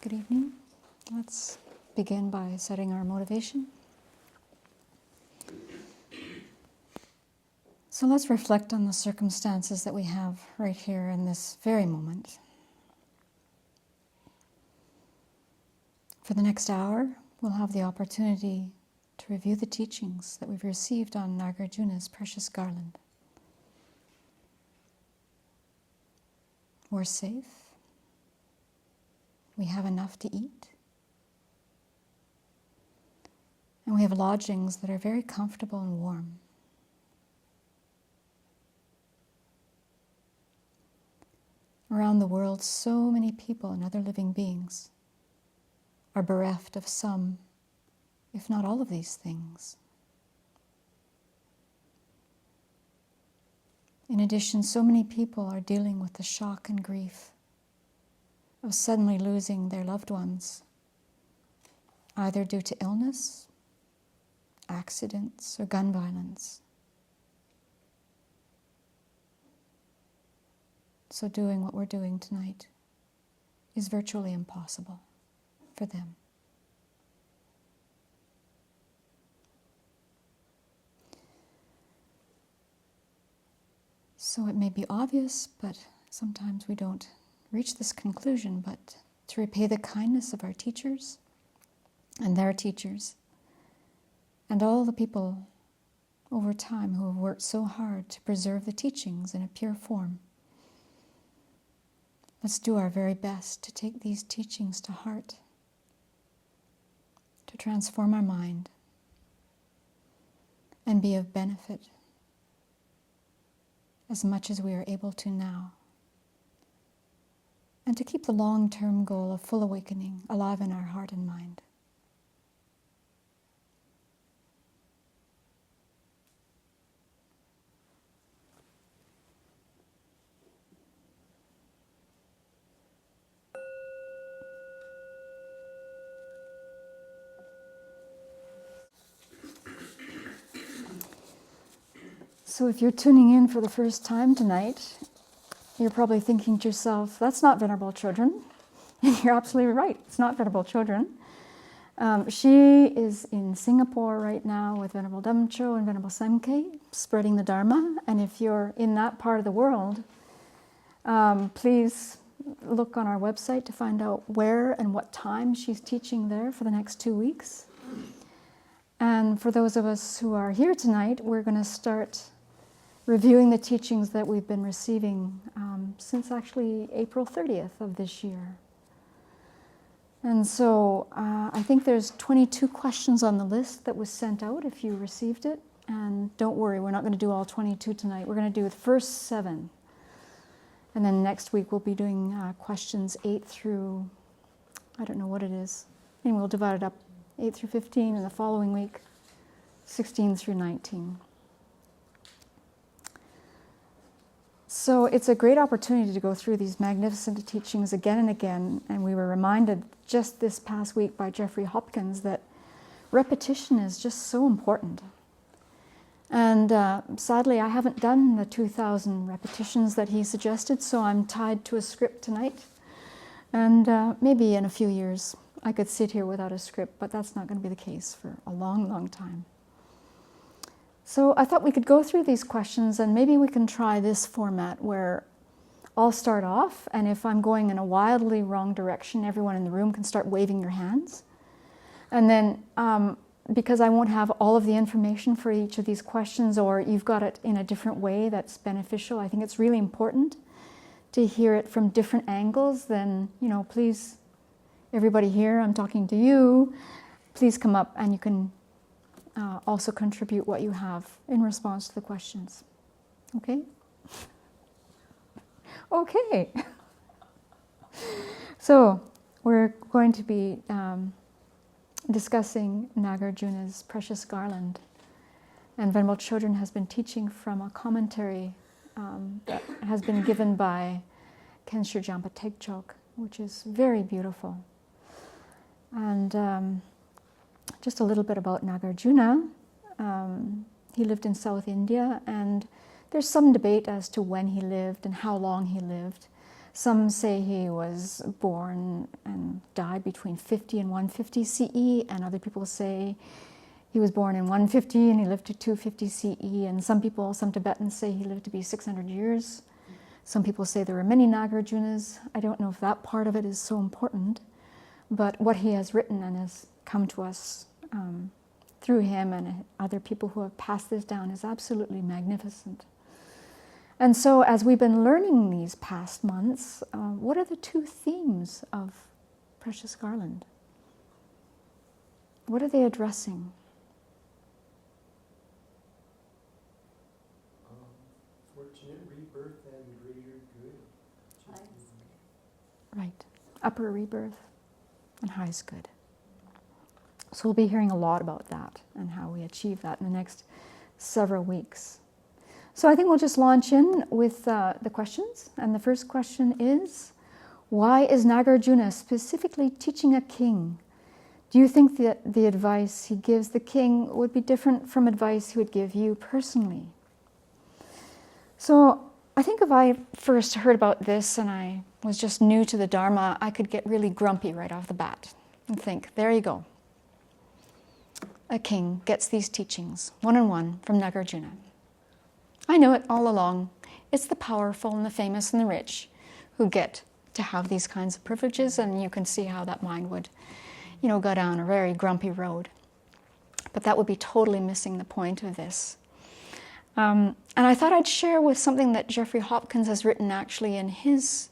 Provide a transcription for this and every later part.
Good evening. Let's begin by setting our motivation. So let's reflect on the circumstances that we have right here in this very moment. For the next hour, we'll have the opportunity to review the teachings that we've received on Nagarjuna's precious Garland. We're safe. We have enough to eat. And we have lodgings that are very comfortable and warm. Around the world, so many people and other living beings are bereft of some, if not all of these things. In addition, so many people are dealing with the shock and grief of suddenly losing their loved ones, either due to illness, accidents, or gun violence. So doing what we're doing tonight is virtually impossible for them. So it may be obvious, but sometimes we don't reach this conclusion, but to repay the kindness of our teachers and their teachers and all the people over time who have worked so hard to preserve the teachings in a pure form. Let's do our very best to take these teachings to heart, to transform our mind and be of benefit as much as we are able to now, and to keep the long-term goal of full awakening alive in our heart and mind. So if you're tuning in for the first time tonight, you're probably thinking to yourself, that's not Venerable Children. And you're absolutely right, it's not Venerable Children. She is in Singapore right now with Venerable Damcho and Venerable Samten, spreading the Dharma. And if you're in that part of the world, please look on our website to find out where and what time she's teaching there for the next 2 weeks. And for those of us who are here tonight, we're going to start reviewing the teachings that we've been receiving since actually April 30th of this year. And so I think there's 22 questions on the list that was sent out if you received it. And don't worry, we're not going to do all 22 tonight. We're going to do the first 7. And then next week we'll be doing questions 8 through, I don't know what it is. And we'll divide it up 8 through 15, and the following week 16 through 19. So it's a great opportunity to go through these magnificent teachings again and again, and we were reminded just this past week by Jeffrey Hopkins that repetition is just so important. And sadly, I haven't done the 2,000 repetitions that he suggested, so I'm tied to a script tonight. And maybe in a few years I could sit here without a script, but that's not going to be the case for a long, long time. So I thought we could go through these questions, and maybe we can try this format where I'll start off, and if I'm going in a wildly wrong direction, everyone in the room can start waving your hands. And then, because I won't have all of the information for each of these questions, or you've got it in a different way that's beneficial, I think it's really important to hear it from different angles. Then, please, everybody here, I'm talking to you, please come up and you can also contribute what you have in response to the questions. Okay? Okay. So, we're going to be discussing Nagarjuna's precious Garland. And Venerable Children has been teaching from a commentary that has been given by Khenshur Jampa Tegchok, which is very beautiful. And just a little bit about Nagarjuna. He lived in South India, and there's some debate as to when he lived and how long he lived. Some say he was born and died between 50 and 150 CE, and other people say he was born in 150 and he lived to 250 CE, and some Tibetans say he lived to be 600 years. Some people say there were many Nagarjunas. I don't know if that part of it is so important, but what he has written and has come to us through him and other people who have passed this down is absolutely magnificent. And so as we've been learning these past months, what are the two themes of Precious Garland? What are they addressing? Fortunate rebirth and greater good. Right. Upper rebirth and highest good. So we'll be hearing a lot about that and how we achieve that in the next several weeks. So I think we'll just launch in with the questions. And the first question is, why is Nagarjuna specifically teaching a king? Do you think that the advice he gives the king would be different from advice he would give you personally? So I think if I first heard about this and I was just new to the Dharma, I could get really grumpy right off the bat and think, there you go. A king gets these teachings, one-on-one, from Nagarjuna. I know it all along. It's the powerful and the famous and the rich who get to have these kinds of privileges, and you can see how that mind would, go down a very grumpy road. But that would be totally missing the point of this. And I thought I'd share with something that Jeffrey Hopkins has written actually in his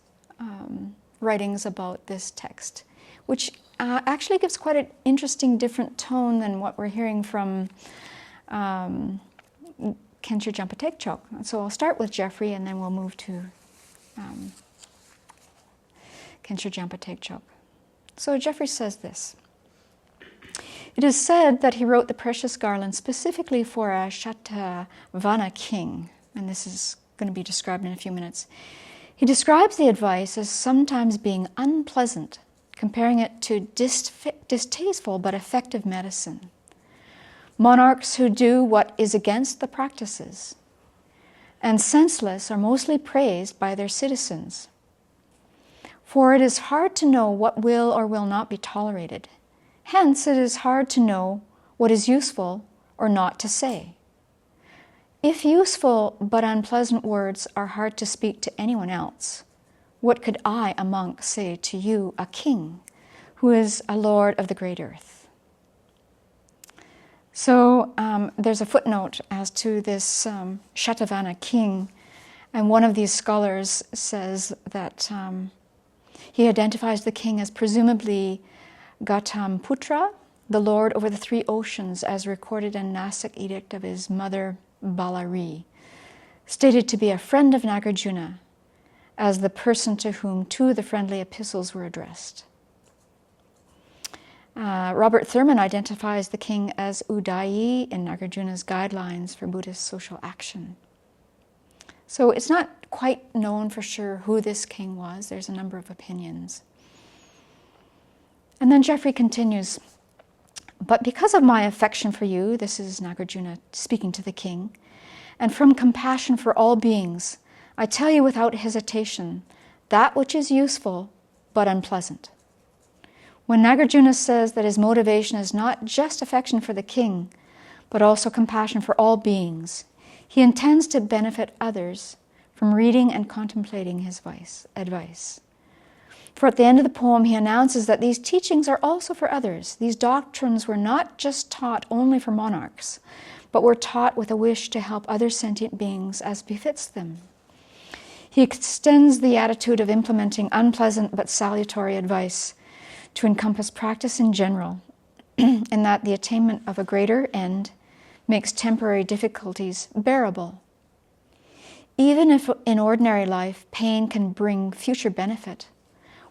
writings about this text, which actually gives quite an interesting different tone than what we're hearing from Khencher Jampa Tekchok. So I'll start with Jeffrey and then we'll move to Khencher Jampa Tekchok. So Jeffrey says this. It is said that he wrote the Precious Garland specifically for a Shatavana king, and this is going to be described in a few minutes. He describes the advice as sometimes being unpleasant, comparing it to distasteful but effective medicine. Monarchs who do what is against the practices and senseless are mostly praised by their citizens. For it is hard to know what will or will not be tolerated. Hence, it is hard to know what is useful or not to say. If useful but unpleasant words are hard to speak to anyone else, what could I, a monk, say to you, a king, who is a lord of the great earth? So there's a footnote as to this Shatavana king, and one of these scholars says that he identifies the king as presumably Gautamiputra, the lord over the three oceans, as recorded in Nasik edict of his mother Balari, stated to be a friend of Nagarjuna, as the person to whom two of the friendly epistles were addressed. Robert Thurman identifies the king as Udayi in Nagarjuna's guidelines for Buddhist social action. So it's not quite known for sure who this king was. There's a number of opinions. And then Jeffrey continues, but because of my affection for you, this is Nagarjuna speaking to the king, and from compassion for all beings, I tell you without hesitation that which is useful but unpleasant. When Nagarjuna says that his motivation is not just affection for the king, but also compassion for all beings, he intends to benefit others from reading and contemplating his advice. For at the end of the poem, he announces that these teachings are also for others. These doctrines were not just taught only for monarchs, but were taught with a wish to help other sentient beings as befits them. He extends the attitude of implementing unpleasant but salutary advice to encompass practice in general, in that the attainment of a greater end makes temporary difficulties bearable. Even if in ordinary life pain can bring future benefit,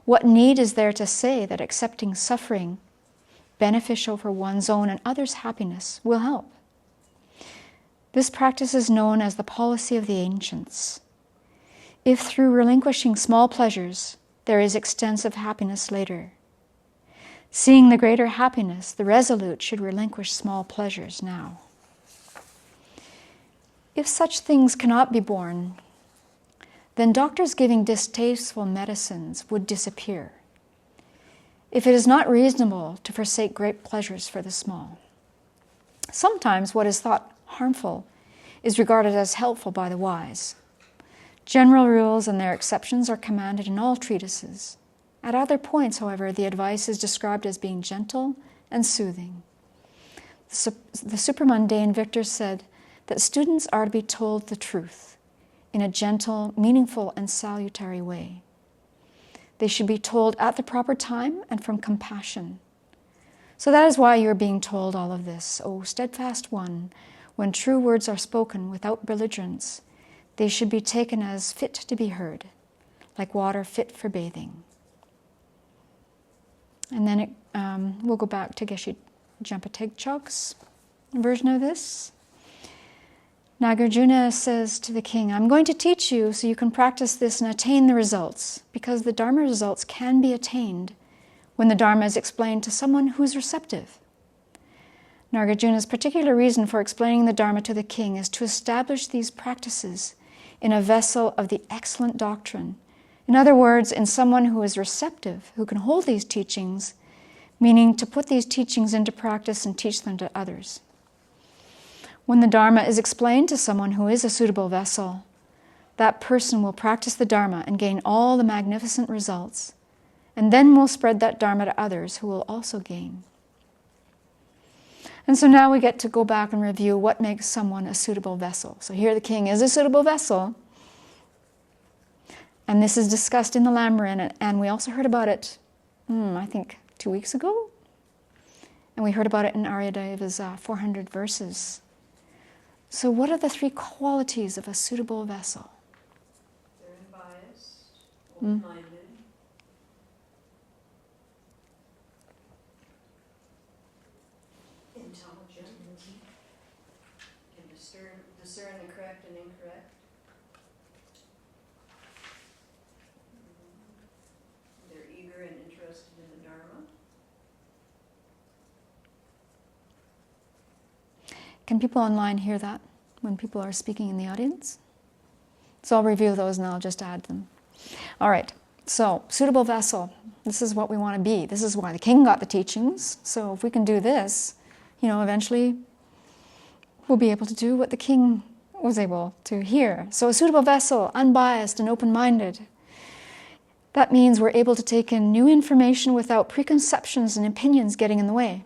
what need is there to say that accepting suffering, beneficial for one's own and others' happiness, will help? This practice is known as the policy of the ancients. If through relinquishing small pleasures, there is extensive happiness later, seeing the greater happiness, the resolute should relinquish small pleasures now. If such things cannot be borne, then doctors giving distasteful medicines would disappear. If it is not reasonable to forsake great pleasures for the small. Sometimes what is thought harmful is regarded as helpful by the wise. General rules and their exceptions are commanded in all treatises. At other points, however, the advice is described as being gentle and soothing. The supramundane Victor said that students are to be told the truth in a gentle, meaningful, and salutary way. They should be told at the proper time and from compassion. So that is why you're being told all of this. O steadfast one, when true words are spoken without belligerence, they should be taken as fit to be heard, like water fit for bathing. And then we'll go back to Geshe Jampa Tegchog's version of this. Nagarjuna says to the king, I'm going to teach you so you can practice this and attain the results, because the Dharma results can be attained when the Dharma is explained to someone who's receptive. Nagarjuna's particular reason for explaining the Dharma to the king is to establish these practices in a vessel of the excellent doctrine. In other words, in someone who is receptive, who can hold these teachings, meaning to put these teachings into practice and teach them to others. When the Dharma is explained to someone who is a suitable vessel, that person will practice the Dharma and gain all the magnificent results, and then will spread that Dharma to others who will also gain. And so now we get to go back and review what makes someone a suitable vessel. So here the king is a suitable vessel, and this is discussed in the Lamrim, and we also heard about it, I think 2 weeks ago, and we heard about it in Aryadeva's 400 verses. So what are the 3 qualities of a suitable vessel? They're unbiased, open-minded. Intelligent. Can discern the correct and incorrect. They're eager and interested in the Dharma. Can people online hear that when people are speaking in the audience? So I'll review those and I'll just add them. All right, so suitable vessel. This is what we want to be. This is why the king got the teachings. So if we can do this, eventually we'll be able to do what the king was able to hear. So a suitable vessel, unbiased and open-minded. That means we're able to take in new information without preconceptions and opinions getting in the way.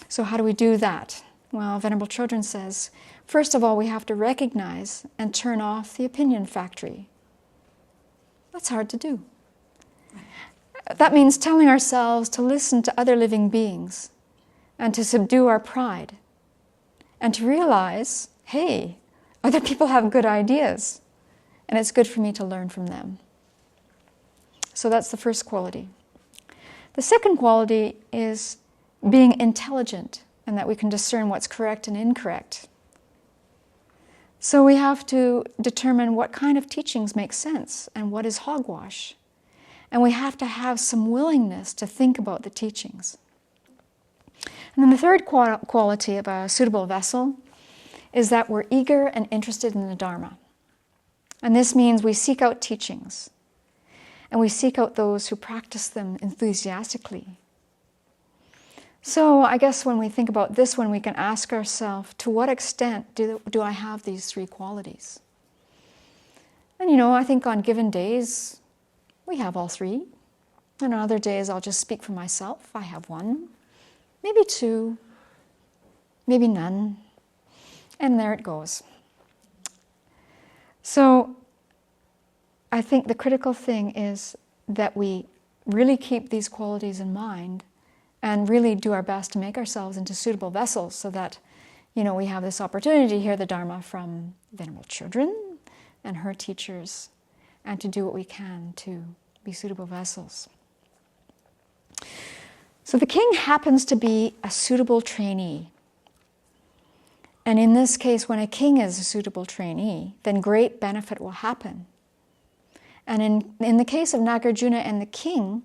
So how do we do that? Well, Venerable Children says, first of all, we have to recognize and turn off the opinion factory. That's hard to do. That means telling ourselves to listen to other living beings and to subdue our pride and to realize, hey, other people have good ideas and it's good for me to learn from them. So that's the first quality. The second quality is being intelligent, and that we can discern what's correct and incorrect. So we have to determine what kind of teachings make sense and what is hogwash. And we have to have some willingness to think about the teachings. And then the third quality of a suitable vessel is that we're eager and interested in the Dharma. And this means we seek out teachings, and we seek out those who practice them enthusiastically. So I guess when we think about this one, we can ask ourselves, to what extent do I have these 3 qualities? And I think on given days, we have all 3. And on other days, I'll just speak for myself. I have 1, maybe 2, maybe none. And there it goes. So I think the critical thing is that we really keep these qualities in mind and really do our best to make ourselves into suitable vessels so that, we have this opportunity to hear the Dharma from Venerable Children and her teachers, and to do what we can to be suitable vessels. So the king happens to be a suitable trainee. And in this case, when a king is a suitable trainee, then great benefit will happen. And in the case of Nagarjuna and the king,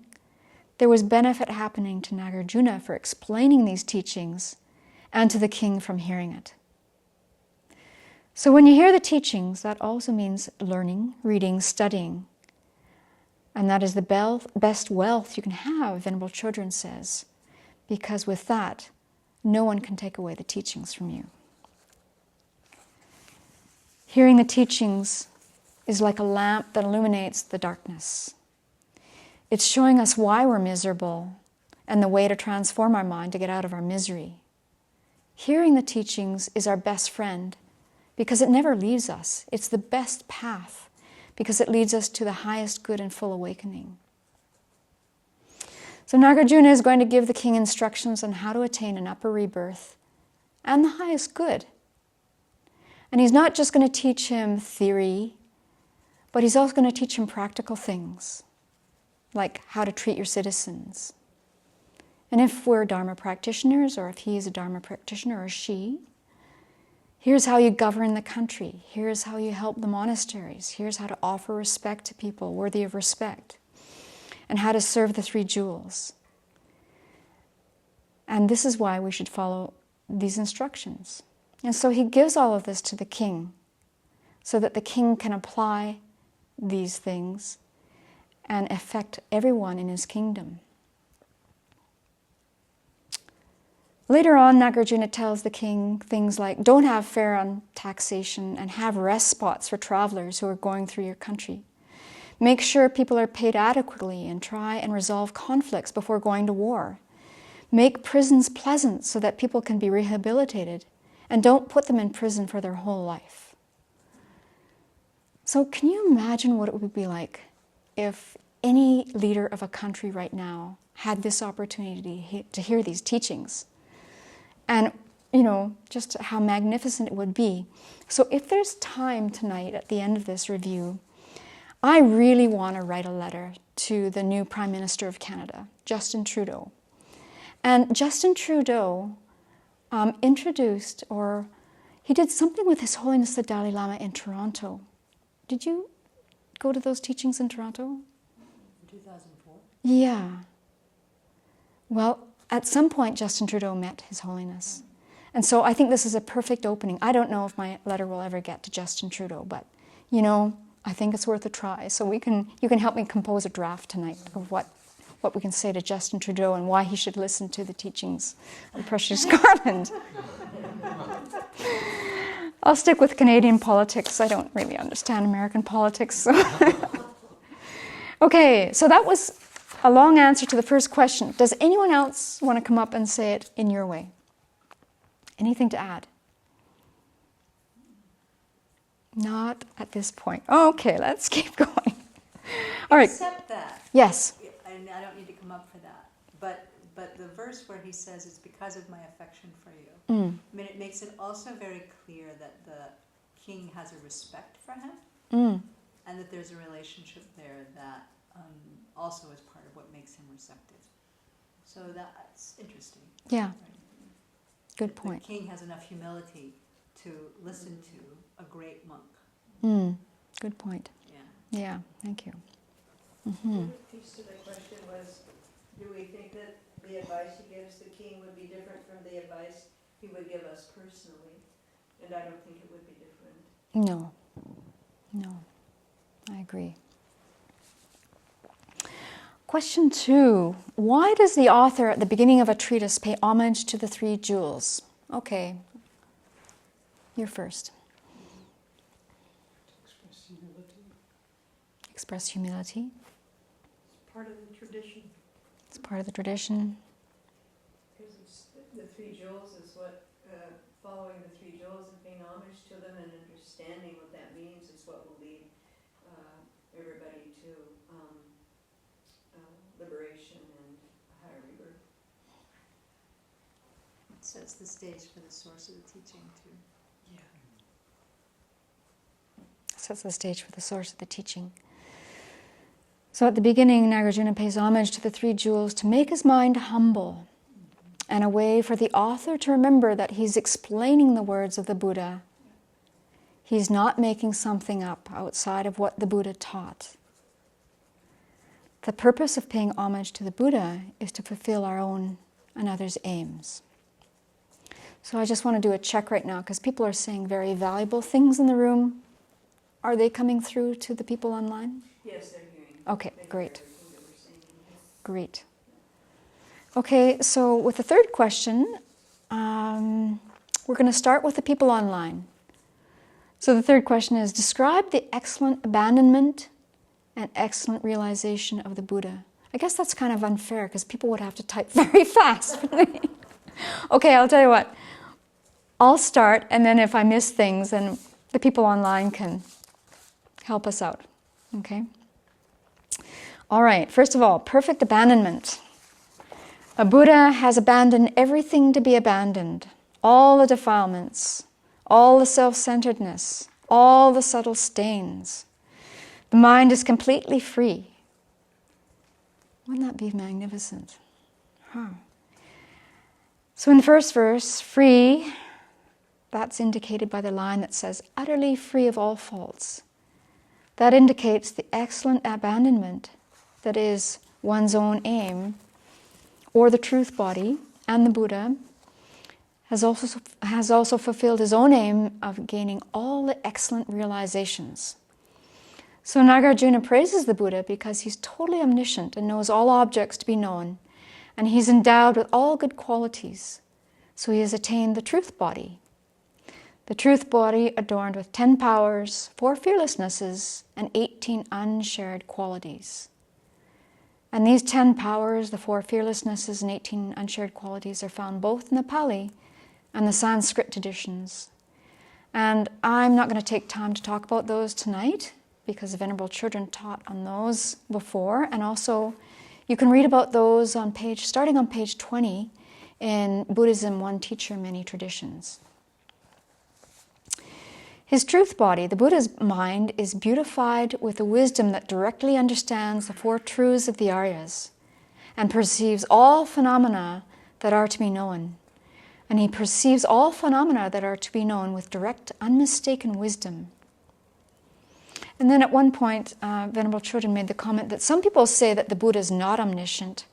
there was benefit happening to Nagarjuna for explaining these teachings and to the king from hearing it. So when you hear the teachings, that also means learning, reading, studying. And that is the best wealth you can have, Venerable Children says, because with that, no one can take away the teachings from you. Hearing the teachings is like a lamp that illuminates the darkness. It's showing us why we're miserable and the way to transform our mind to get out of our misery. Hearing the teachings is our best friend because it never leaves us. It's the best path because it leads us to the highest good and full awakening. So Nagarjuna is going to give the king instructions on how to attain an upper rebirth and the highest good. And he's not just going to teach him theory, but he's also going to teach him practical things, like how to treat your citizens. And if we're Dharma practitioners, or if he is a Dharma practitioner, or she, here's how you govern the country. Here's how you help the monasteries. Here's how to offer respect to people worthy of respect. And how to serve the three jewels. And this is why we should follow these instructions. And so he gives all of this to the king, so that the king can apply these things and affect everyone in his kingdom. Later on, Nagarjuna tells the king things like, don't have fair on taxation and have rest spots for travelers who are going through your country. Make sure people are paid adequately and try and resolve conflicts before going to war. Make prisons pleasant so that people can be rehabilitated, and don't put them in prison for their whole life. So can you imagine what it would be like if any leader of a country right now had this opportunity to hear these teachings? And, just how magnificent it would be. So if there's time tonight at the end of this review, I really want to write a letter to the new Prime Minister of Canada, Justin Trudeau. And Justin Trudeau introduced, or he did something with His Holiness the Dalai Lama in Toronto. Did you go to those teachings in Toronto? In 2004? Yeah. Well, at some point, Justin Trudeau met His Holiness. And so I think this is a perfect opening. I don't know if my letter will ever get to Justin Trudeau, but, I think it's worth a try. So you can help me compose a draft tonight of what we can say to Justin Trudeau and why he should listen to the teachings of Precious Garland. I'll stick with Canadian politics. I don't really understand American politics. So. Okay, so that was a long answer to the first question. Does anyone else want to come up and say it in your way? Anything to add? Not at this point. Okay, let's keep going. All right. Except that. Yes. And I don't need to come up for that. But the verse where he says it's because of my affection for you. I mean, it makes it also very clear that the king has a respect for him, and that there's a relationship there that also is part of what makes him receptive. So that's interesting. Yeah. Right? Good point. The king has enough humility to listen to a great monk. Good point. Yeah. Yeah, thank you. The piece to the question was, do we think that the advice he gives the king would be different from the advice he would give us personally? And I don't think it would be different. No, I agree. Question 2. Why does the author at the beginning of a treatise pay homage to the three jewels? Okay, you're first. Express humility. Express humility. It's part of the tradition. It's part of the tradition. Because the three jewels is what, following the three jewels and paying homage to them and understanding what that means is what will lead everybody to liberation and a higher rebirth. It sets the stage for the source of the teaching too. Yeah. Sets the stage for the source of the teaching. So at the beginning, Nagarjuna pays homage to the three jewels to make his mind humble, and a way for the author to remember that he's explaining the words of the Buddha. He's not making something up outside of what the Buddha taught. The purpose of paying homage to the Buddha is to fulfill our own and others' aims. So I just want to do a check right now because people are saying very valuable things in the room. Are they coming through to the people online? Yes, they're hearing. Okay, They hear great. everything that we're saying in here. Great. Okay, so with the third question, we're going to start with the people online. So the third question is, describe the excellent abandonment and excellent realization of the Buddha. I guess that's kind of unfair because people would have to type very fast. Okay, I'll tell you what. I'll start, and then if I miss things, then the people online can help us out. Okay? All right, first of all, perfect abandonment. A Buddha has abandoned everything to be abandoned, all the defilements, all the self-centeredness, all the subtle stains. The mind is completely free. Wouldn't that be magnificent? So in the first verse, free, that's indicated by the line that says, utterly free of all faults. That indicates the excellent abandonment that is one's own aim, or the truth body, and the Buddha has also fulfilled his own aim of gaining all the excellent realizations. So Nagarjuna praises the Buddha because he's totally omniscient and knows all objects to be known, and he's endowed with all good qualities. So he has attained the truth body. The truth body adorned with 10 powers, 4 fearlessnesses, and 18 unshared qualities. And these 10 powers, the 4 fearlessnesses, and 18 unshared qualities are found both in the Pali and the Sanskrit traditions. And I'm not going to take time to talk about those tonight because the Venerable Children taught on those before. And also, you can read about those starting on page 20 in Buddhism, One Teacher, Many Traditions. His truth body, the Buddha's mind, is beautified with a wisdom that directly understands the 4 truths of the Aryas and perceives all phenomena that are to be known. And he perceives all phenomena that are to be known with direct, unmistaken wisdom. And then at one point, Venerable Children made the comment that some people say that the Buddha is not omniscient,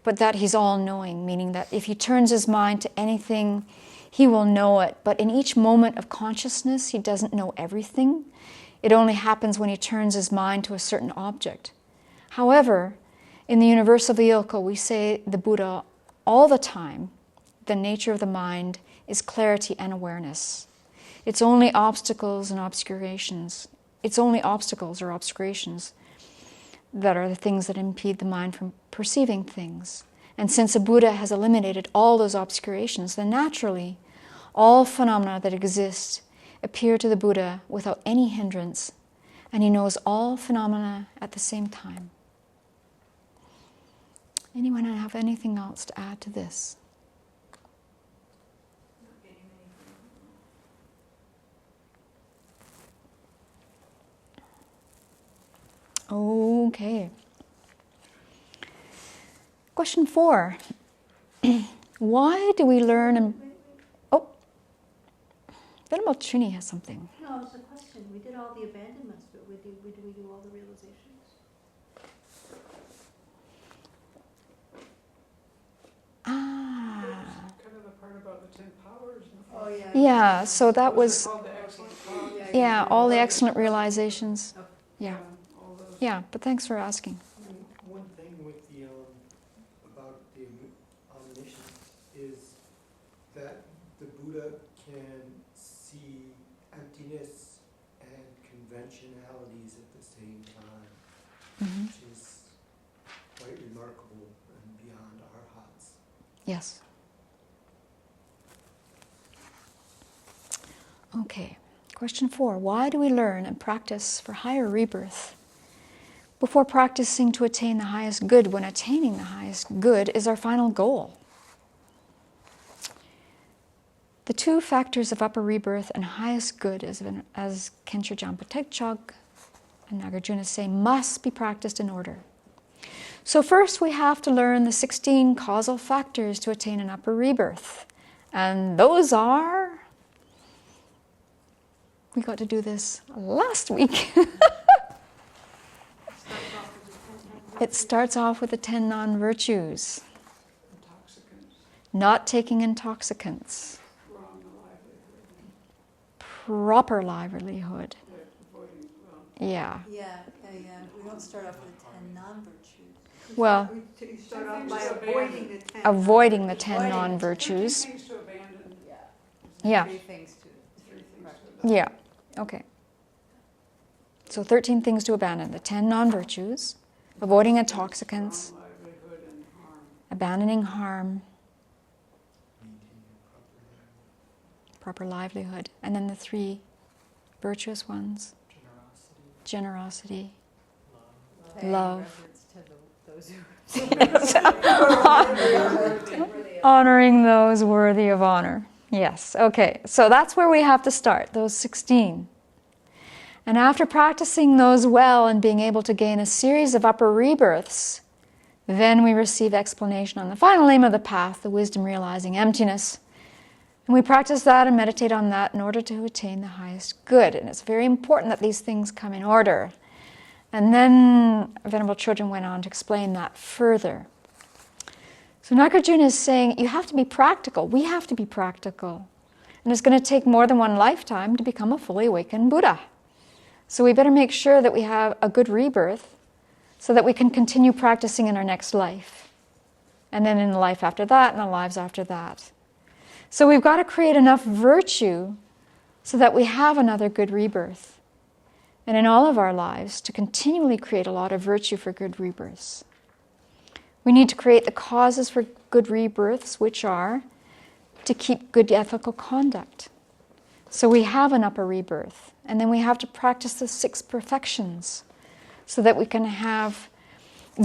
but that he's all-knowing, meaning that if he turns his mind to anything, he will know it. But in each moment of consciousness, he doesn't know everything. It only happens when he turns his mind to a certain object. However, in the Universal Vehicle, we say the Buddha all the time. The nature of the mind is clarity and awareness. It's only obstacles and obscurations. It's only obstacles or obscurations that are the things that impede the mind from perceiving things. And since the Buddha has eliminated all those obscurations, then naturally, all phenomena that exist appear to the Buddha without any hindrance, and he knows all phenomena at the same time. Anyone have anything else to add to this? Okay. Question 4. Why do we learn Oh, Venerable Trini has something. No, it's a question. We did all the abandonments, but we do all the realizations? Kind of the part about the 10 powers. Oh, yeah. Yeah, so that Was was, it called the excellent powers? yeah, all the excellent realizations. Okay. Yeah, All those. yeah, but thanks for asking. One thing with the about the omniscience is that the Buddha can see emptiness and conventionalities at the same time, Mhm. which is quite remarkable and beyond our hearts. Yes. Okay, question 4. Why do we learn and practice for higher rebirth? Before practicing to attain the highest good, when attaining the highest good is our final goal. The 2 factors of upper rebirth and highest good, as Khencher Jampa Tegchog and Nagarjuna say, must be practiced in order. So first we have to learn the 16 causal factors to attain an upper rebirth. And those are... We got to do this last week. It starts off with the 10 non-virtues. Intoxicants, Not taking intoxicants. proper livelihood. Yeah. Yeah. We don't start off with the 10 non-virtues. Well, You start off by avoiding the 10. avoiding the 10 non-virtues. 13 things to abandon. Yeah. 3 things to 3 things practice. to Yeah. Okay. So 13 things to abandon. The 10 non-virtues. Avoiding intoxicants. Strong livelihood and harm. Abandoning harm. Maintaining Proper livelihood. And then the 3 virtuous ones. generosity, Generosity. love, Love. Reverence to those who Honoring those worthy of honor. Yes, okay. So that's where we have to start, those 16. And after practicing those well and being able to gain a series of upper rebirths, then we receive explanation on the final aim of the path, the wisdom realizing emptiness. And we practice that and meditate on that in order to attain the highest good. And it's very important that these things come in order. And then Venerable Children went on to explain that further. So Nagarjuna is saying you have to be practical. We have to be practical. And it's going to take more than one lifetime to become a fully awakened Buddha. So we better make sure that we have a good rebirth so that we can continue practicing in our next life. And then in the life after that and the lives after that. So we've got to create enough virtue so that we have another good rebirth. And in all of our lives, to continually create a lot of virtue for good rebirths. We need to create the causes for good rebirths, which are to keep good ethical conduct. So we have an upper rebirth. And then we have to practice the 6 perfections so that we can have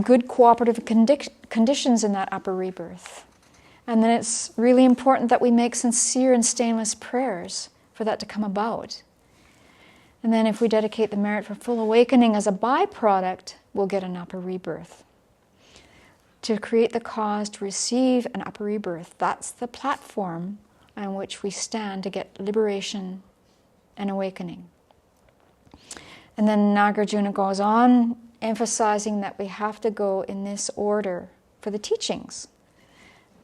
good cooperative conditions in that upper rebirth. And then it's really important that we make sincere and stainless prayers for that to come about. And then if we dedicate the merit for full awakening as a byproduct, we'll get an upper rebirth. To create the cause to receive an upper rebirth, that's the platform on which we stand to get liberation and awakening. And then Nagarjuna goes on emphasizing that we have to go in this order for the teachings.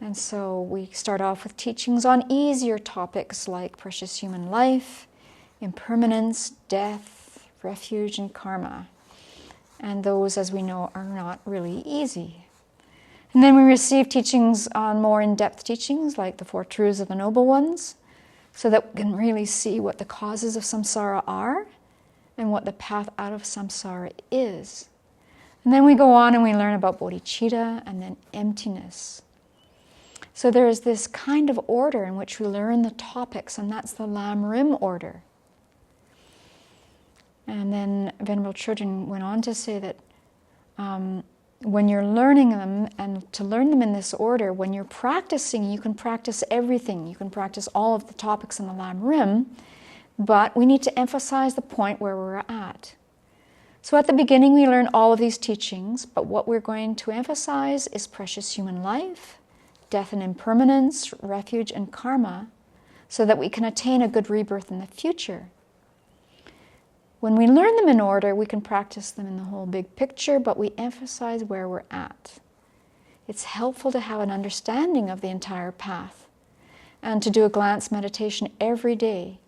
And so we start off with teachings on easier topics like precious human life, impermanence, death, refuge, and karma. And those, as we know, are not really easy. And then we receive teachings on more in-depth teachings like the 4 truths of the Noble Ones, so that we can really see what the causes of samsara are and what the path out of samsara is. And then we go on and we learn about bodhicitta and then emptiness. So there is this kind of order in which we learn the topics, and that's the Lam Rim order. And then Venerable Children went on to say that when you're learning them, and to learn them in this order, when you're practicing, you can practice everything. You can practice all of the topics in the Lam Rim, but we need to emphasize the point where we're at. So at the beginning we learn all of these teachings, but what we're going to emphasize is precious human life, death and impermanence, refuge and karma, so that we can attain a good rebirth in the future. When we learn them in order, we can practice them in the whole big picture, but we emphasize where we're at. It's helpful to have an understanding of the entire path and to do a glance meditation every day,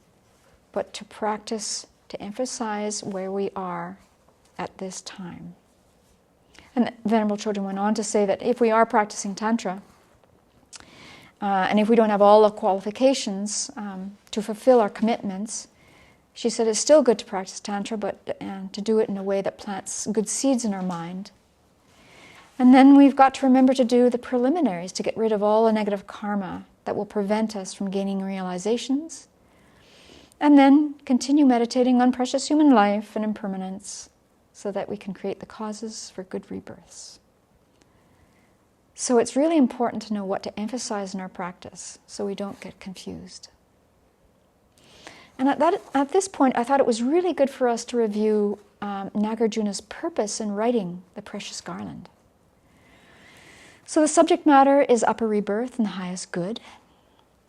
but to practice, to emphasize where we are at this time. And Venerable Children went on to say that if we are practicing Tantra, and if we don't have all the qualifications to fulfill our commitments, she said it's still good to practice Tantra, but to do it in a way that plants good seeds in our mind. And then we've got to remember to do the preliminaries to get rid of all the negative karma that will prevent us from gaining realizations. And then continue meditating on precious human life and impermanence so that we can create the causes for good rebirths. So it's really important to know what to emphasize in our practice so we don't get confused. And at this point, I thought it was really good for us to review Nagarjuna's purpose in writing the Precious Garland. So the subject matter is upper rebirth and the highest good.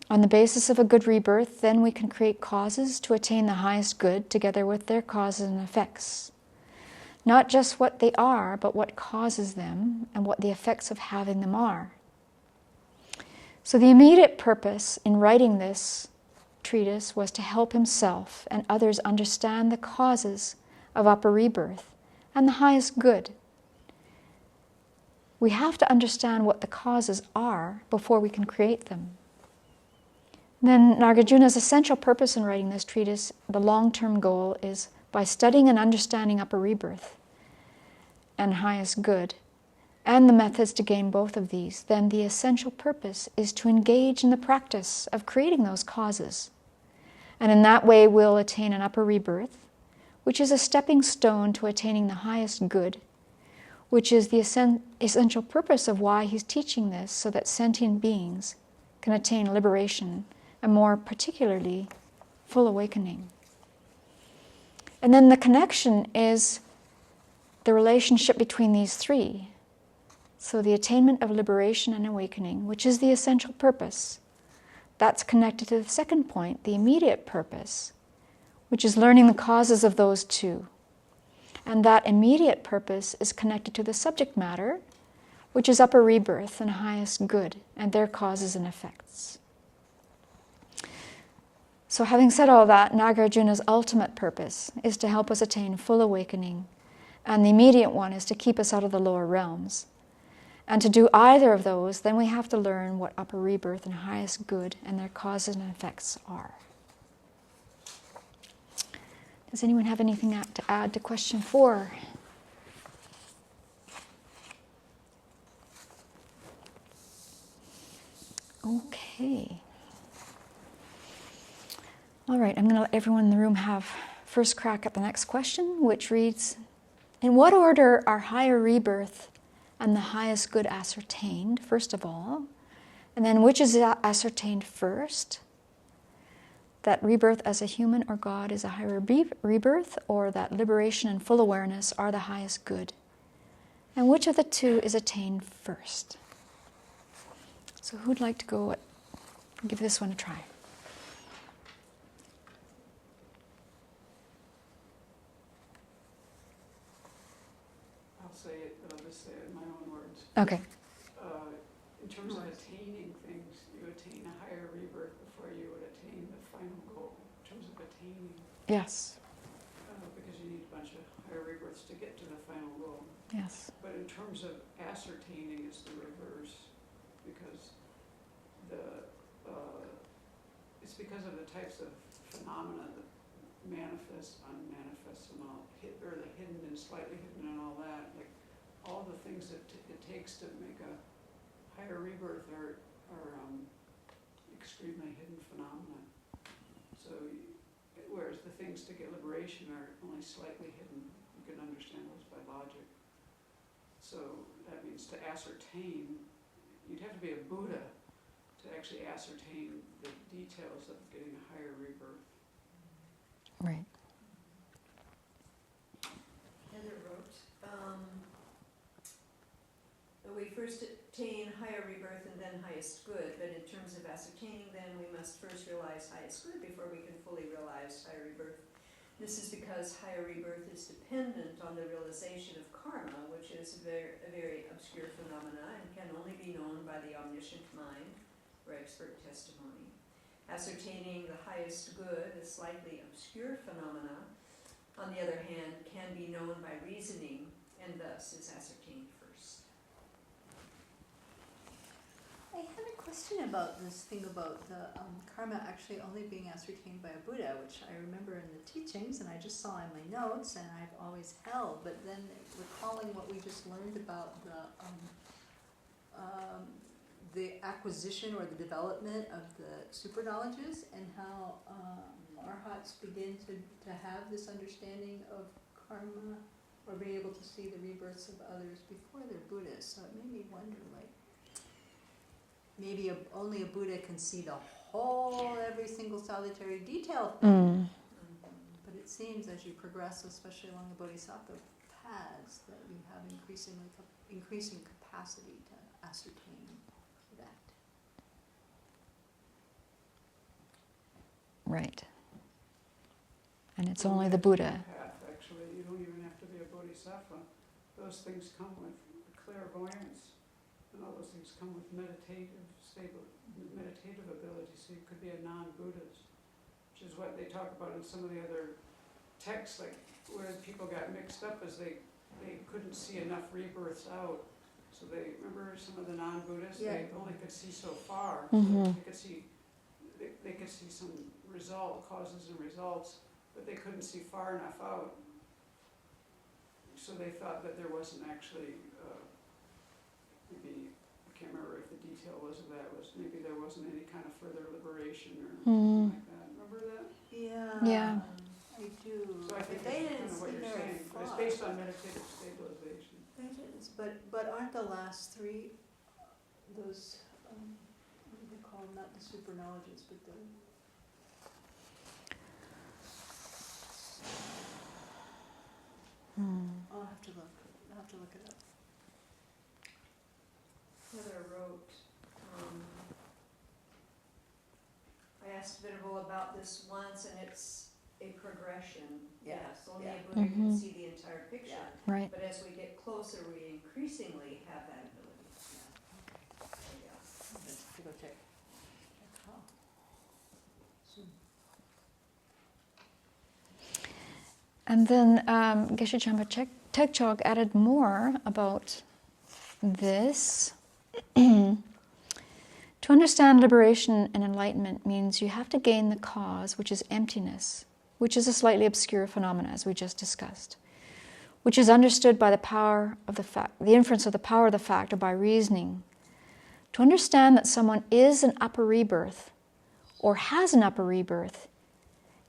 On the basis of a good rebirth, then we can create causes to attain the highest good together with their causes and effects. Not just what they are, but what causes them and what the effects of having them are. So the immediate purpose in writing this treatise was to help himself and others understand the causes of upper rebirth and the highest good. We have to understand what the causes are before we can create them. Then Nagarjuna's essential purpose in writing this treatise, the long-term goal, is by studying and understanding upper rebirth and highest good, and the methods to gain both of these, then the essential purpose is to engage in the practice of creating those causes. And in that way we'll attain an upper rebirth, which is a stepping stone to attaining the highest good, which is the essential purpose of why he's teaching this, so that sentient beings can attain liberation, and more particularly, full awakening. And then the connection is the relationship between these three. So the attainment of liberation and awakening, which is the essential purpose, that's connected to the second point, the immediate purpose, which is learning the causes of those two. And that immediate purpose is connected to the subject matter, which is upper rebirth and highest good, and their causes and effects. So having said all that, Nagarjuna's ultimate purpose is to help us attain full awakening, and the immediate one is to keep us out of the lower realms. And to do either of those, then we have to learn what upper rebirth and highest good and their causes and effects are. Does anyone have anything to add to question 4? Okay. All right, I'm going to let everyone in the room have first crack at the next question, which reads, in what order are higher rebirth and the highest good ascertained, first of all? And then which is ascertained first? That rebirth as a human or God is a higher rebirth, or that liberation and full awareness are the highest good? And which of the two is attained first? So who'd like to go give this one a try? I'll say it, but I'll just say it in my own words. Okay. In terms of attaining things, you attain a higher rebirth before you would attain the final goal. In terms of attaining, Yes. because you need a bunch of higher rebirths to get to the final goal. Yes. But in terms of ascertaining is the reverse, because it's because of the types of phenomena that manifest, unmanifest, and all, or the hidden and slightly hidden and all that. Like all the things that it takes to make a higher rebirth are extremely hidden phenomena. So, whereas the things to get liberation are only slightly hidden, you can understand those by logic. So that means to ascertain, you'd have to be a Buddha to actually ascertain the details of getting a higher rebirth. Right. Heather wrote, we first attain higher rebirth and then highest good, but in terms of ascertaining then, we must first realize highest good before we can fully realize higher rebirth. This is because higher rebirth is dependent on the realization of karma, which is a very obscure phenomena and can only be known by the omniscient mind or expert testimony. Ascertaining the highest good, a slightly obscure phenomena, on the other hand, can be known by reasoning and thus is ascertained first. I had a question about this thing about the karma actually only being ascertained by a Buddha, which I remember in the teachings, and I just saw in my notes, and I've always held. But then recalling what we just learned about the acquisition or the development of the super knowledges, and how arhats begin to have this understanding of karma, or be able to see the rebirths of others before they're Buddhas. So it made me wonder, like, maybe only a Buddha can see the whole, every single solitary detail thing. But it seems as you progress, especially along the Bodhisattva paths, that you have increasing capacity to ascertain that. Right. And it's only the Buddha. Path, actually, you don't even have to be a bodhisattva. Those things come with clairvoyance, and all those things come with meditative ability. So you could be a non-Buddhist which is what they talk about in some of the other texts, like where people got mixed up is they couldn't see enough rebirths out. So they, remember some of the non-Buddhists, they only could see so far. Mhm. So they could see some causes and results, but they couldn't see far enough out. So they thought that there wasn't actually, maybe, I can't remember if the detail was of that, was maybe there wasn't any kind of further liberation or something like that. Remember that? Yeah. I do. So I think But they that's didn't kind of what see you're very saying, but it's far. based on meditative stabilization. It is, but aren't the last three those, what do they call them, not the super knowledges, but the... I'll have to look it up. Heather wrote, I asked Venerable about this once, and it's a progression. Yeah, Yes, only yeah. a Buddha can Mhm. see the entire picture. Yeah. Right. But as we get closer, we increasingly have that ability. So, yeah. Let's go check. How. And then Geshe Champa Tekchog added more about this. To understand liberation and enlightenment means you have to gain the cause, which is emptiness, which is a slightly obscure phenomenon, as we just discussed, which is understood by the power of the fact, the inference of the power of the fact, or by reasoning. To understand that someone is an upper rebirth, or has an upper rebirth,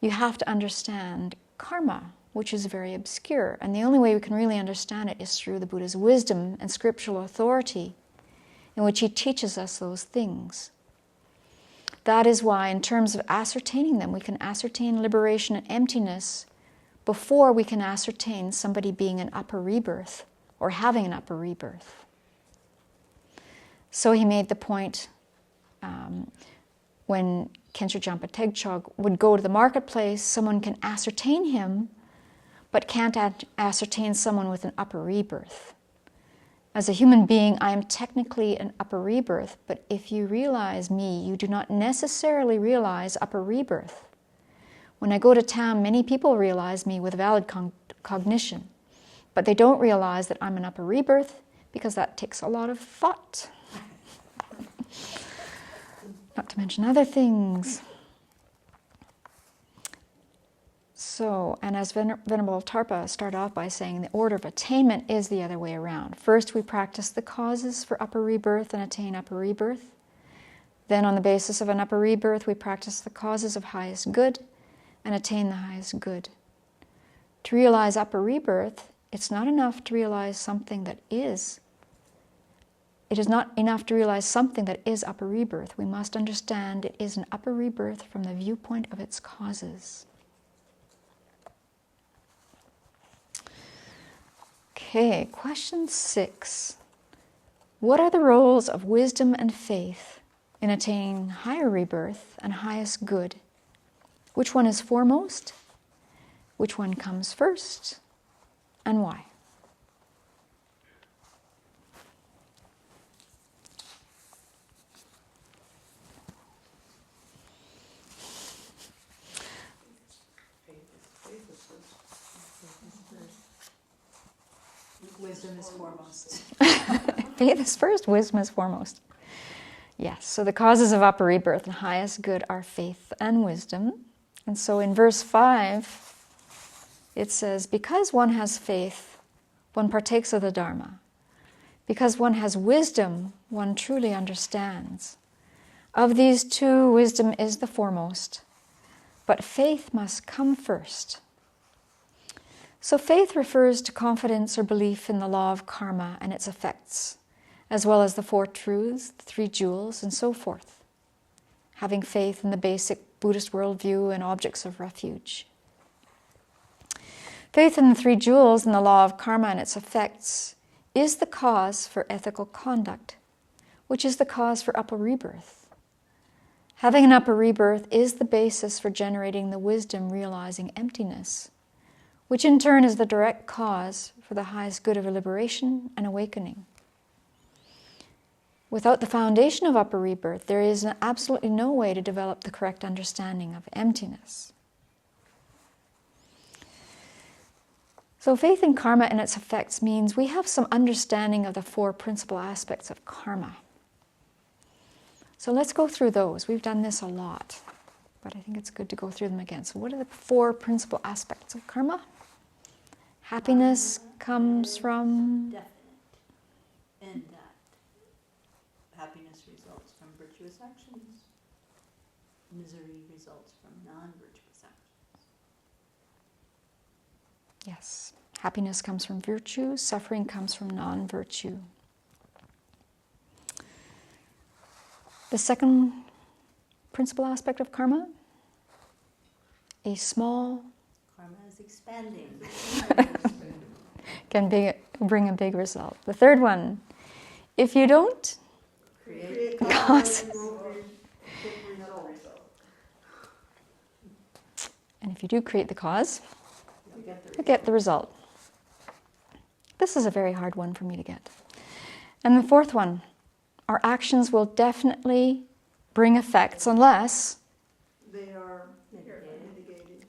you have to understand karma, which is very obscure. And the only way we can really understand it is through the Buddha's wisdom and scriptural authority, in which he teaches us those things. That is why, in terms of ascertaining them, we can ascertain liberation and emptiness before we can ascertain somebody being an upper rebirth or having an upper rebirth. So he made the point when Khenpo Jampa Tegchog would go to the marketplace, someone can ascertain him, but can't ascertain someone with an upper rebirth. As a human being, I am technically an upper rebirth, but if you realize me, you do not necessarily realize upper rebirth. When I go to town, many people realize me with valid cognition, but they don't realize that I'm an upper rebirth because that takes a lot of thought. Not to mention other things. So, and as Venerable Tarpa started off by saying, the order of attainment is the other way around. First, we practice the causes for upper rebirth and attain upper rebirth. Then, on the basis of an upper rebirth, we practice the causes of highest good and attain the highest good. To realize upper rebirth, it's not enough to realize something that is. It is not enough to realize something that is upper rebirth. We must understand it is an upper rebirth from the viewpoint of its causes. Okay, question 6. What are the roles of wisdom and faith in attaining higher rebirth and highest good? Which one is foremost? Which one comes first? And why? Wisdom is foremost. Faith is first, wisdom is foremost. Yes, so the causes of upper rebirth and highest good are faith and wisdom. And so in verse 5, it says, because one has faith, one partakes of the Dharma. Because one has wisdom, one truly understands. Of these two, wisdom is the foremost, but faith must come first. So faith refers to confidence or belief in the law of karma and its effects, as well as the four truths, the three jewels, and so forth. Having faith in the basic Buddhist worldview and objects of refuge. Faith in the three jewels and the law of karma and its effects is the cause for ethical conduct, which is the cause for upper rebirth. Having an upper rebirth is the basis for generating the wisdom realizing emptiness, which in turn is the direct cause for the highest good of liberation and awakening. Without the foundation of upper rebirth, there is absolutely no way to develop the correct understanding of emptiness. So faith in karma and its effects means we have some understanding of the four principal aspects of karma. So let's go through those. We've done this a lot, but I think it's good to go through them again. So what are the four principal aspects of karma? Happiness comes from... Definite. And that happiness results from virtuous actions. Misery results from non-virtuous actions. Yes. Happiness comes from virtue. Suffering comes from non-virtue. The second principal aspect of karma, a small... Karma is expanding. can bring a big result. The third one, if you don't Create cause, and if you do create the cause, you get the result. This is a very hard one for me to get. And the fourth one, our actions will definitely bring effects unless They are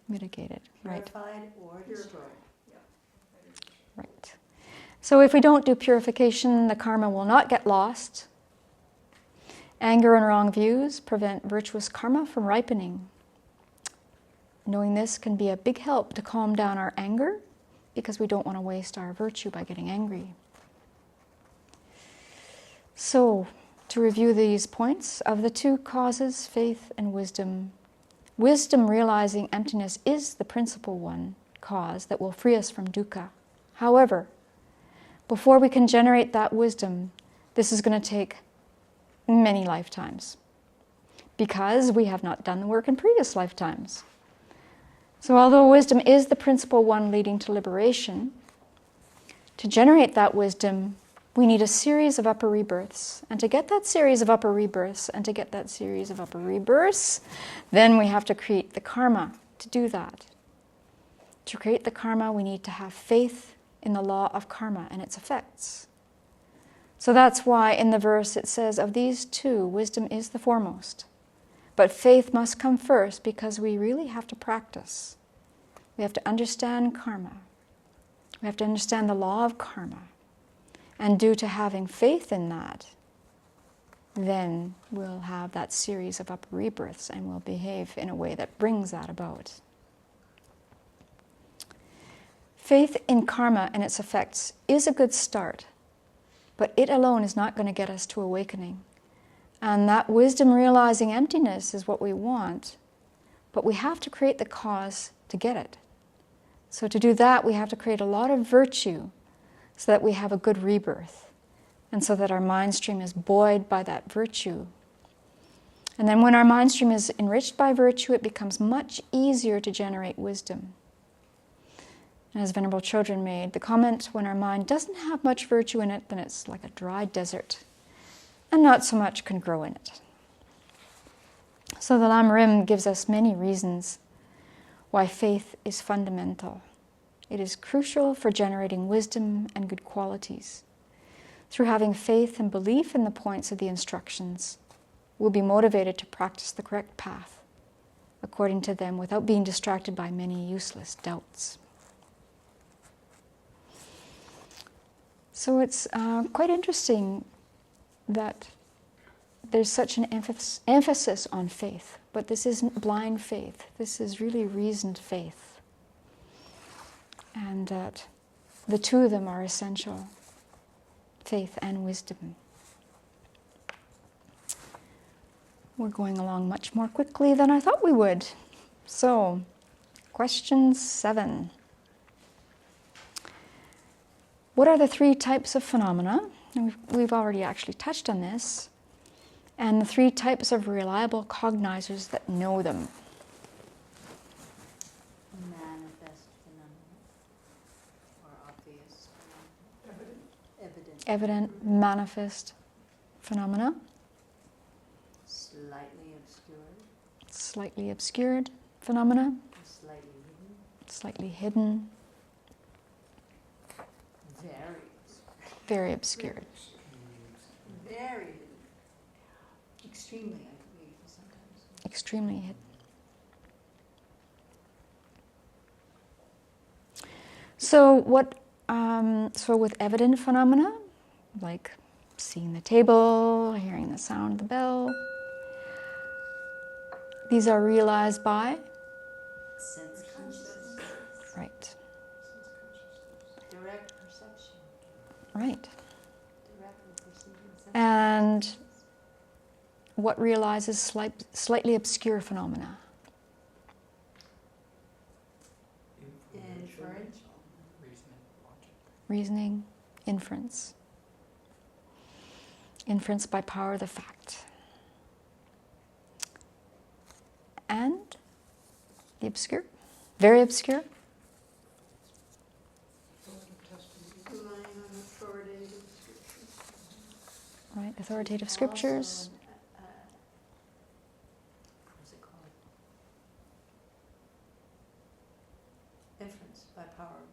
mitigated. Right. Purified or destroyed. Right. So if we don't do purification, the karma will not get lost. Anger and wrong views prevent virtuous karma from ripening. Knowing this can be a big help to calm down our anger, because we don't want to waste our virtue by getting angry. So, to review these points, of the two causes, faith and wisdom, wisdom realizing emptiness is the principal one cause that will free us from dukkha. However, before we can generate that wisdom, this is going to take many lifetimes, because we have not done the work in previous lifetimes. So although wisdom is the principal one leading to liberation, to generate that wisdom, we need a series of upper rebirths. And to get that series of upper rebirths, then we have to create the karma to do that. To create the karma, we need to have faith in the law of karma and its effects. So that's why in the verse it says, of these two, wisdom is the foremost. But faith must come first, because we really have to practice. We have to understand karma. We have to understand the law of karma. And due to having faith in that, then we'll have that series of upper rebirths and we'll behave in a way that brings that about. Faith in karma and its effects is a good start, but it alone is not going to get us to awakening. And that wisdom realizing emptiness is what we want, but we have to create the cause to get it. So to do that, we have to create a lot of virtue so that we have a good rebirth, and so that our mind stream is buoyed by that virtue. And then when our mind stream is enriched by virtue, it becomes much easier to generate wisdom. And as Venerable Children made the comment, when our mind doesn't have much virtue in it, then it's like a dry desert, and not so much can grow in it. So the Lam Rim gives us many reasons why faith is fundamental. It is crucial for generating wisdom and good qualities. Through having faith and belief in the points of the instructions, we'll be motivated to practice the correct path according to them without being distracted by many useless doubts. So it's quite interesting that there's such an emphasis on faith, but this isn't blind faith. This is really reasoned faith. And that the two of them are essential, faith and wisdom. We're going along much more quickly than I thought we would. So, question 7. What are the 3 types of phenomena? And we've already actually touched on this. And the 3 types of reliable cognizers that know them. Manifest phenomena, or obvious phenomena. Evident, manifest phenomena. Slightly obscured phenomena. Slightly hidden. Very obscured. Very hidden. extremely, I believe, sometimes. Extremely hidden. So with evident phenomena, like seeing the table, hearing the sound of the bell, these are realized by? Sense consciousness. Right. Sense consciousness. Direct perception. Right. Directly perceiving sense And consciousness. what realizes slightly obscure phenomena? Inferential. Reasoning, inference. Inference by power of the fact. And the obscure, very obscure. Relying on authoritative scriptures. Right, authoritative Also scriptures. what's it called? Inference by power.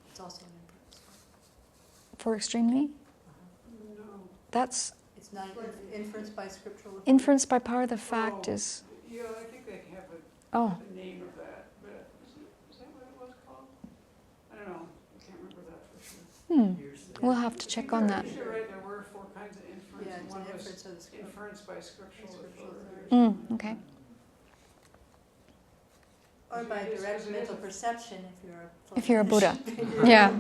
It's also an inference. For extremely, No. that's It's not an inference by scriptural authority. inference by power of the fact Oh, is, Yeah, I think they have oh, a name of that, but is that what it was called? I don't know, I can't remember that for sure. we'll have to check on that. I think you're right, there were 4 kinds of inference, Yeah, and it's one an was inference of the scripture. inference by scriptural Scriptural authority. Okay. Or by It is- direct it mental is- perception If you're a Buddha. Buddha. Yeah. 4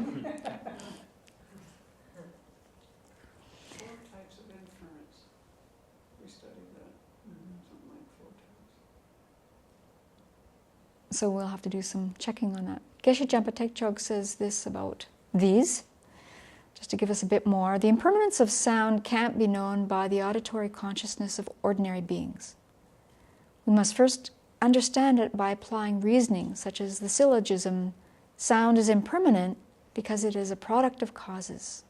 types of inference. We studied that, something like 4 types. So we'll have to do some checking on that. Geshe Jampa Tekchog says this about these, just to give us a bit more. The impermanence of sound can't be known by the auditory consciousness of ordinary beings. We must first understand it by applying reasoning, such as the syllogism, sound is impermanent because it is a product of causes.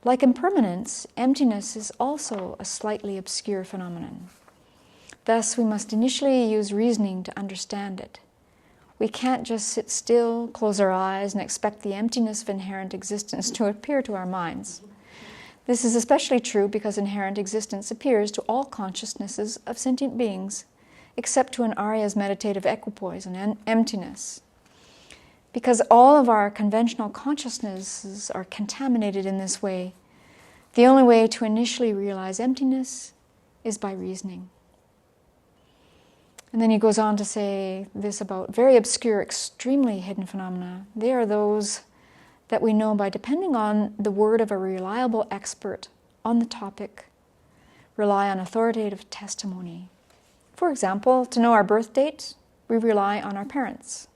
Like impermanence, emptiness is also a slightly obscure phenomenon. Thus, we must initially use reasoning to understand it. We can't just sit still, close our eyes, and expect the emptiness of inherent existence to appear to our minds. This is especially true because inherent existence appears to all consciousnesses of sentient beings, except to an Arya's meditative equipoise and emptiness. Because all of our conventional consciousnesses are contaminated in this way, the only way to initially realize emptiness is by reasoning. And then he goes on to say this about very obscure, extremely hidden phenomena. They are those that we know by depending on the word of a reliable expert on the topic, rely on authoritative testimony. For example, to know our birth date, we rely on our parents.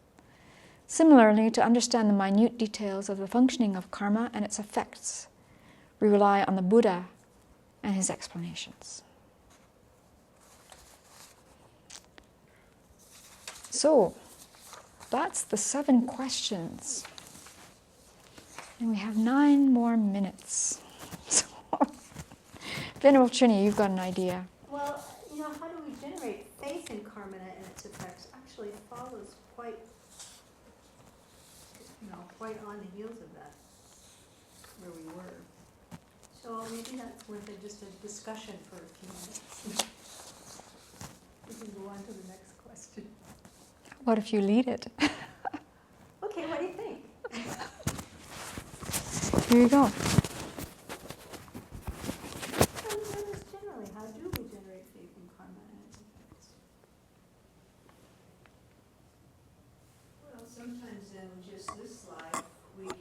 Similarly, to understand the minute details of the functioning of karma and its effects, we rely on the Buddha and his explanations. So, that's the 7 questions. And we have 9 more minutes. So, Venerable Trini, you've got an idea. Well, how do we generate faith in karma and its effects? Actually, it follows quite on the heels of that, where we were. So maybe that's worth just a discussion for a few minutes. We can go on to the next question. What if you lead it? Okay, what do you think? Here you go. Generally, how do we generate faith in karma and its effects? Well, sometimes in just this life, we can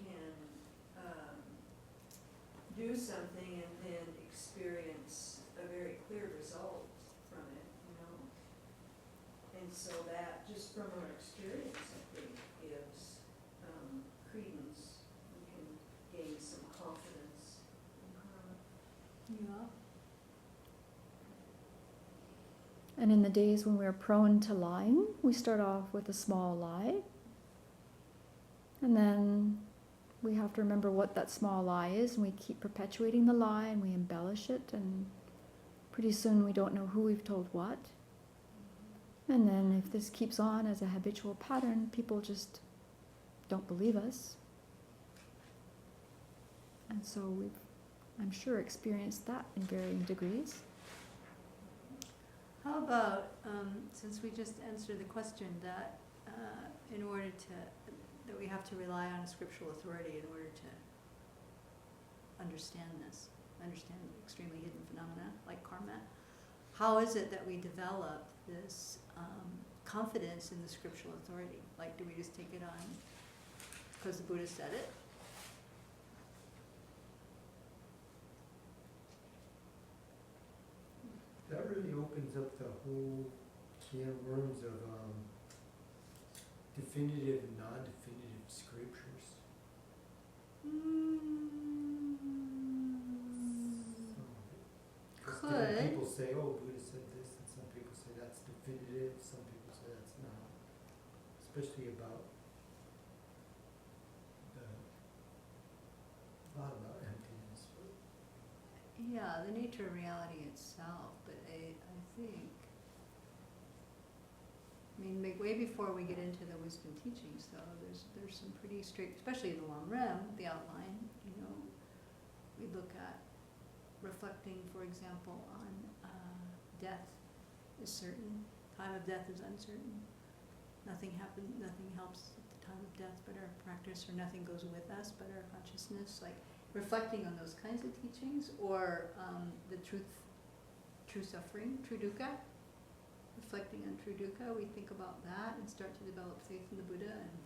do something and then experience a very clear result from it, And so that, just from our experience, I think, gives credence. We can gain some confidence in karma. Yeah. And in the days when we're prone to lying, we start off with a small lie. And then we have to remember what that small lie is, and we keep perpetuating the lie, and we embellish it, and pretty soon we don't know who we've told what. And then if this keeps on as a habitual pattern, people just don't believe us. And so I'm sure, experienced that in varying degrees. How about, since we just answered the question that in order to, that we have to rely on a scriptural authority in order to understand extremely hidden phenomena like karma, how is it that we develop this confidence in the scriptural authority? Like, do we just take it on because the Buddha said it? That really opens up the whole can of worms of definitive and non-definitive scriptures. Because different Could. people say, oh, Buddha said this, and some people say that's definitive, some people say that's not. Especially about a lot about emptiness. Yeah, the nature of reality itself, but I think, way before we get into the wisdom teachings, though, there's some pretty strict, especially the Lam Rem, the outline. We look at reflecting, for example, on death is certain, time of death is uncertain. Nothing helps at the time of death but our practice, or nothing goes with us but our consciousness. Like reflecting on those kinds of teachings, or the true suffering, true dukkha. Reflecting on true dukkha, we think about that and start to develop faith in the Buddha, and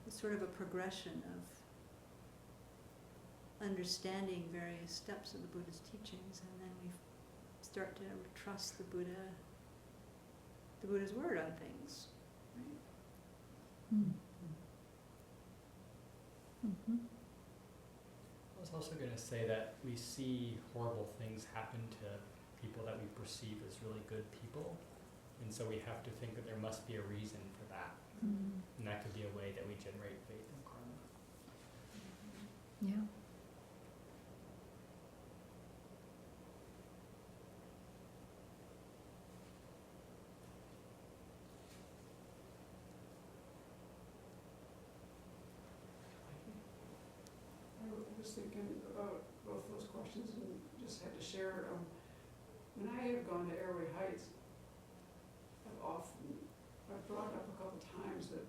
it's sort of a progression of understanding various steps of the Buddha's teachings, and then we start to trust the Buddha's word on things. Right? Mm-hmm. I was also going to say that we see horrible things happen to people that we perceive as really good people, and so we have to think that there must be a reason for that, and that could be a way that we generate faith in karma. Yeah. I was thinking about both those questions and just had to share. When I have gone to Airway Heights, I've brought up a couple times that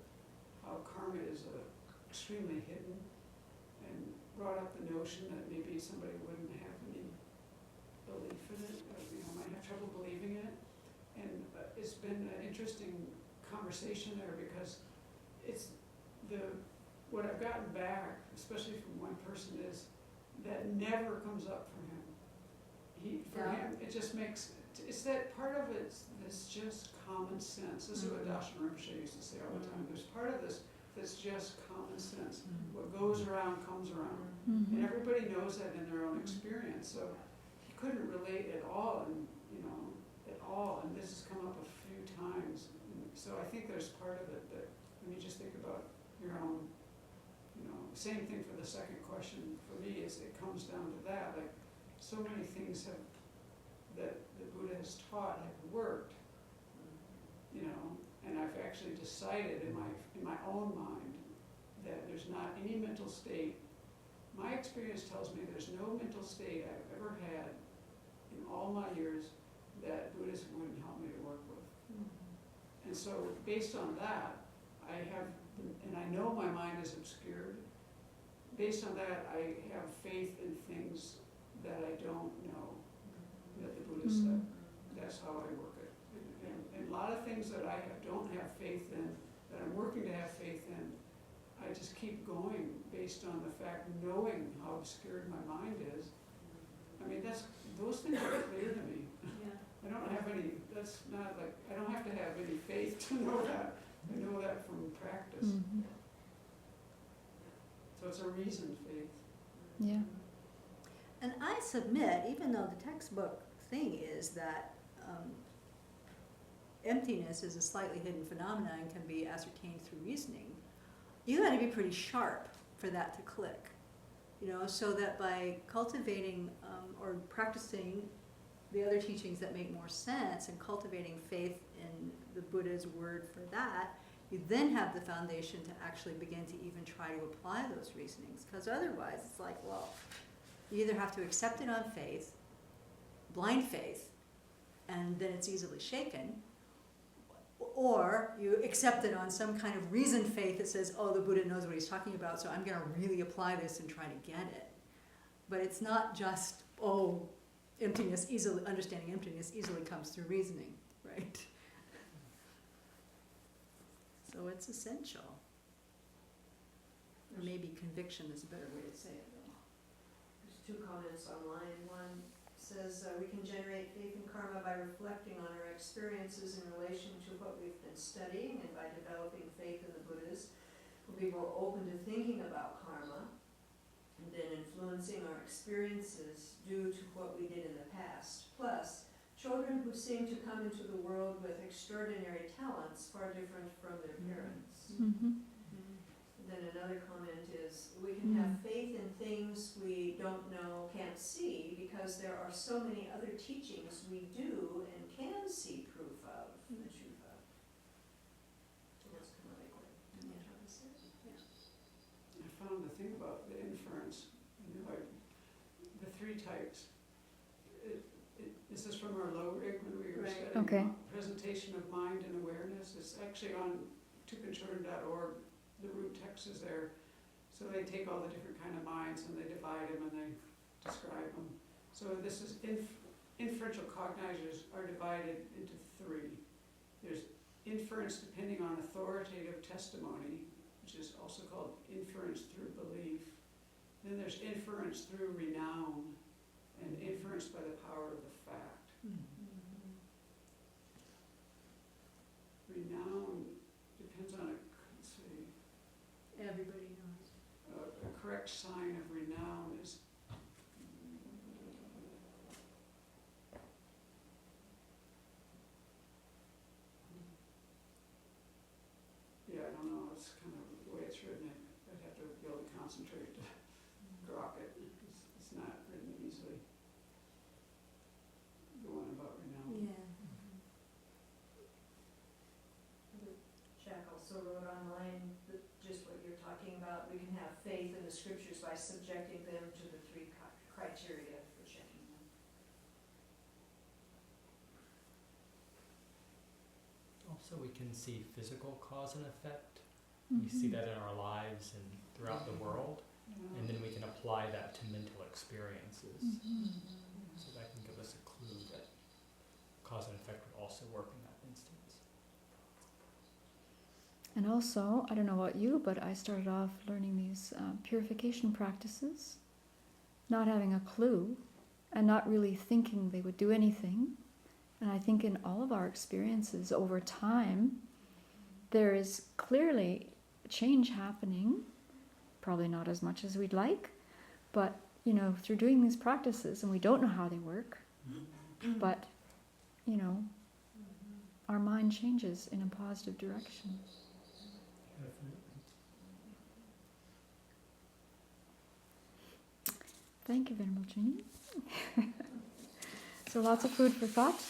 how karma is extremely hidden, and brought up the notion that maybe somebody wouldn't have any belief in it, or, might have trouble believing in it. And it's been an interesting conversation there, because it's what I've gotten back, especially from one person, is that never comes up for him. For him, it just makes, it's that part of it's just common sense. This is what Darshan Rinpoche used to say all the time. There's part of this that's just common sense. What goes around comes around. And everybody knows that in their own experience. So he couldn't relate at all, and and this has come up a few times. And so I think there's part of it that when you just think about your own, same thing for the second question for me, is it comes down to that. Like, so many things that the Buddha has taught have worked, and I've actually decided in my own mind that there's not any mental state. My experience tells me there's no mental state I've ever had in all my years that Buddhism wouldn't help me to work with. And so based on that, and I know my mind is obscured. Based on that, I have faith in things that I don't know that the Buddha said. That's how I work it. And a lot of things that I don't have faith in, that I'm working to have faith in, I just keep going based on the fact, knowing how obscured my mind is. Those things are clear to me. Yeah. I don't have any, that's not like, I don't have to have any faith to know that. I know that from practice. So it's a reasoned faith. Yeah. And I submit, even though the textbook thing is that emptiness is a slightly hidden phenomenon and can be ascertained through reasoning, you got to be pretty sharp for that to click. So that by cultivating or practicing the other teachings that make more sense and cultivating faith in the Buddha's word for that, you then have the foundation to actually begin to even try to apply those reasonings. Because otherwise, it's like, well, you either have to accept it on faith, blind faith, and then it's easily shaken, or you accept it on some kind of reasoned faith that says, oh, the Buddha knows what he's talking about, so I'm going to really apply this and try to get it. But it's not just, oh, understanding emptiness easily comes through reasoning, right? So it's essential. Or maybe conviction is a better way to say it. There's 2 comments online. One says we can generate faith in karma by reflecting on our experiences in relation to what we've been studying, and by developing faith in the Buddhas, we'll be more open to thinking about karma, and then influencing our experiences due to what we did in the past. Plus, children who seem to come into the world with extraordinary talents far different from their parents. Mm-hmm. Then another comment is, we can have faith in things we don't know, can't see, because there are so many other teachings we do and can see proof of, the truth of. So that's kind of like what I'm trying to say. I found the thing about the inference, like the 3 types. This is from our low rig when we were Right. studying Okay. presentation of mind and awareness. It's actually on tupanchurn.org. The root text is there. So they take all the different kind of minds and they divide them and they describe them. So this is inferential cognizers are divided into 3. There's inference depending on authoritative testimony, which is also called inference through belief. Then there's inference through renown, and inference by the power of the fact. Renown depends on let's see, Everybody knows. a correct sign of renown is yeah, I don't know, it's kind of the way it's written. I'd have to be able to concentrate to grok it. It's not written easily. The one about renown. Yeah. Jack also wrote online that just what you're talking about, we can have faith in the scriptures by subjecting them to the 3 criteria for checking them. Also, we can see physical cause and effect. We see that in our lives and throughout the world, and then we can apply that to mental experiences. So that can give us a clue that cause and effect would also work in that instance. And also, I don't know about you, but I started off learning these purification practices, not having a clue, and not really thinking they would do anything. And I think in all of our experiences over time, there is clearly change happening, probably not as much as we'd like, but, you know, through doing these practices, and we don't know how they work, but, you know, our mind changes in a positive direction. Thank you, Venerable Juni. So lots of food for thought.